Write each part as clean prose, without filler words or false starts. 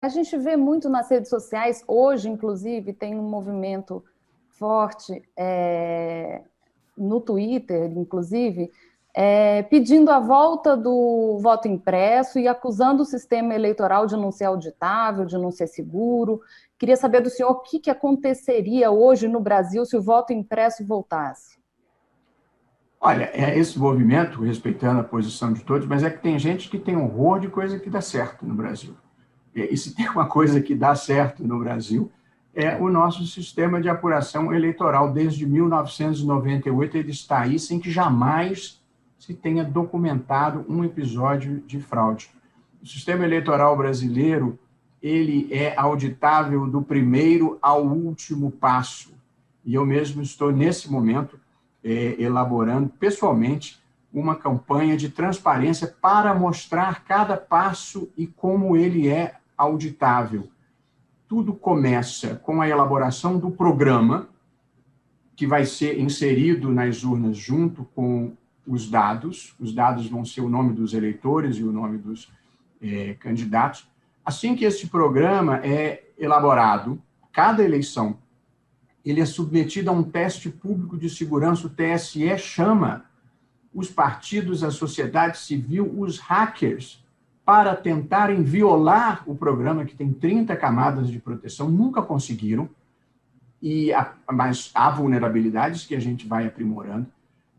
A gente vê muito nas redes sociais, hoje, inclusive, tem um movimento forte no Twitter, inclusive, pedindo a volta do voto impresso e acusando o sistema eleitoral de não ser auditável, de não ser seguro. Queria saber do senhor o que aconteceria hoje no Brasil se o voto impresso voltasse. Olha, esse movimento, respeitando a posição de todos, mas é que tem gente que tem horror de coisa que dá certo no Brasil. E se tem uma coisa que dá certo no Brasil, é o nosso sistema de apuração eleitoral. Desde 1998, ele está aí sem que jamais se tenha documentado um episódio de fraude. O sistema eleitoral brasileiro, ele é auditável do primeiro ao último passo. E eu mesmo estou, nesse momento, elaborando pessoalmente uma campanha de transparência para mostrar cada passo e como ele é auditável. Tudo começa com a elaboração do programa, que vai ser inserido nas urnas junto com os dados. Os dados vão ser o nome dos eleitores e o nome dos candidatos. Assim que esse programa é elaborado, cada eleição, ele é submetido a um teste público de segurança. O TSE chama os partidos, a sociedade civil, os hackers, para tentarem violar o programa, que tem 30 camadas de proteção, nunca conseguiram, mas há vulnerabilidades que a gente vai aprimorando.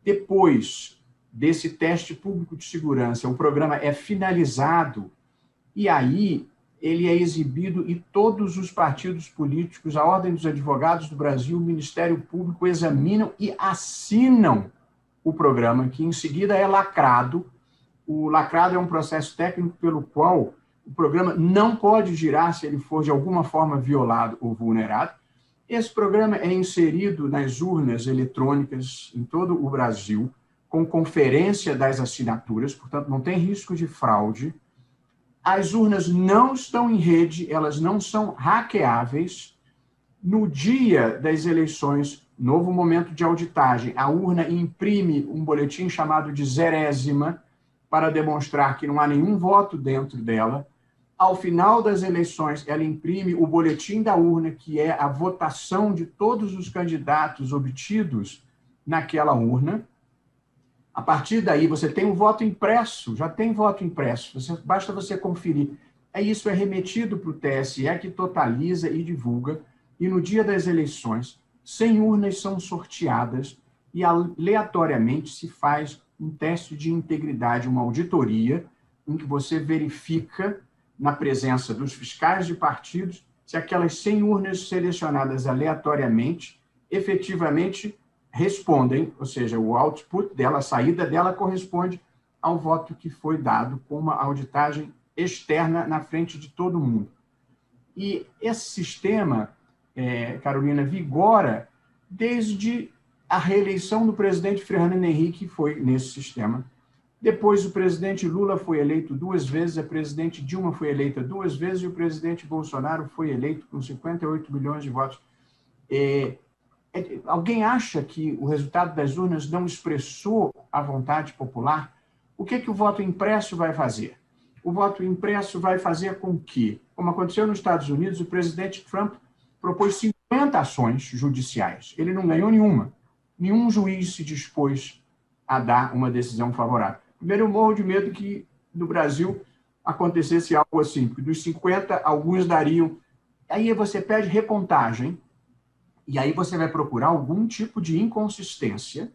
Depois desse teste público de segurança, o programa é finalizado, e aí ele é exibido e todos os partidos políticos, a Ordem dos Advogados do Brasil, o Ministério Público examinam e assinam o programa, que em seguida é lacrado. O lacrado é um processo técnico pelo qual o programa não pode girar se ele for de alguma forma violado ou vulnerado. Esse programa é inserido nas urnas eletrônicas em todo o Brasil, com conferência das assinaturas, portanto, não tem risco de fraude. As urnas não estão em rede, elas não são hackeáveis. No dia das eleições, novo momento de auditagem, a urna imprime um boletim chamado de zerésima para demonstrar que não há nenhum voto dentro dela. Ao final das eleições, ela imprime o boletim da urna, que é a votação de todos os candidatos obtidos naquela urna. A partir daí, você tem um voto impresso, já tem voto impresso, basta você conferir. Isso é remetido para o TSE, que totaliza e divulga, e no dia das eleições, 100 urnas são sorteadas e aleatoriamente se faz um teste de integridade, uma auditoria, em que você verifica, na presença dos fiscais de partidos, se aquelas 100 urnas selecionadas aleatoriamente, efetivamente respondem, ou seja, o output dela, a saída dela, corresponde ao voto que foi dado com uma auditagem externa na frente de todo mundo. E esse sistema, Carolina, vigora desde a reeleição do presidente Fernando Henrique, foi nesse sistema. Depois, o presidente Lula foi eleito 2 vezes, a presidente Dilma foi eleita 2 vezes e o presidente Bolsonaro foi eleito com 58 milhões de votos. Alguém acha que o resultado das urnas não expressou a vontade popular? O que o voto impresso vai fazer? O voto impresso vai fazer com que, como aconteceu nos Estados Unidos, o presidente Trump propôs 50 ações judiciais. Ele não ganhou nenhuma. Nenhum juiz se dispôs a dar uma decisão favorável. Primeiro, eu morro de medo que no Brasil acontecesse algo assim, porque dos 50, alguns dariam. Aí você pede recontagem, e aí você vai procurar algum tipo de inconsistência,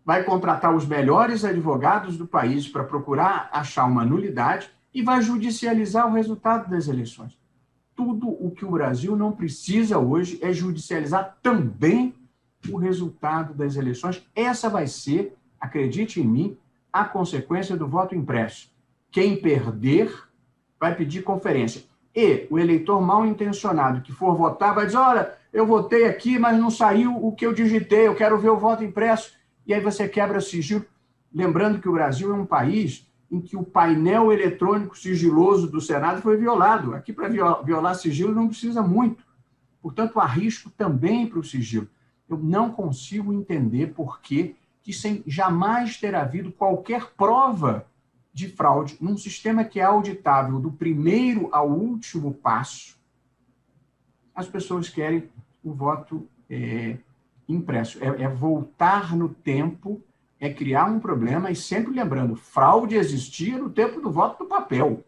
vai contratar os melhores advogados do país para procurar achar uma nulidade e vai judicializar o resultado das eleições. Tudo o que o Brasil não precisa hoje é judicializar também o resultado das eleições. Essa vai ser, acredite em mim, a consequência do voto impresso. Quem perder vai pedir conferência. E o eleitor mal intencionado que for votar vai dizer, olha, eu votei aqui, mas não saiu o que eu digitei, eu quero ver o voto impresso. E aí você quebra o sigilo. Lembrando que o Brasil é um país em que o painel eletrônico sigiloso do Senado foi violado. Aqui, para violar sigilo, não precisa muito. Portanto, há risco também para o sigilo. Eu não consigo entender por que sem jamais ter havido qualquer prova de fraude, num sistema que é auditável do primeiro ao último passo, as pessoas querem o voto impresso. É voltar no tempo, é criar um problema, e sempre lembrando, fraude existia no tempo do voto do papel.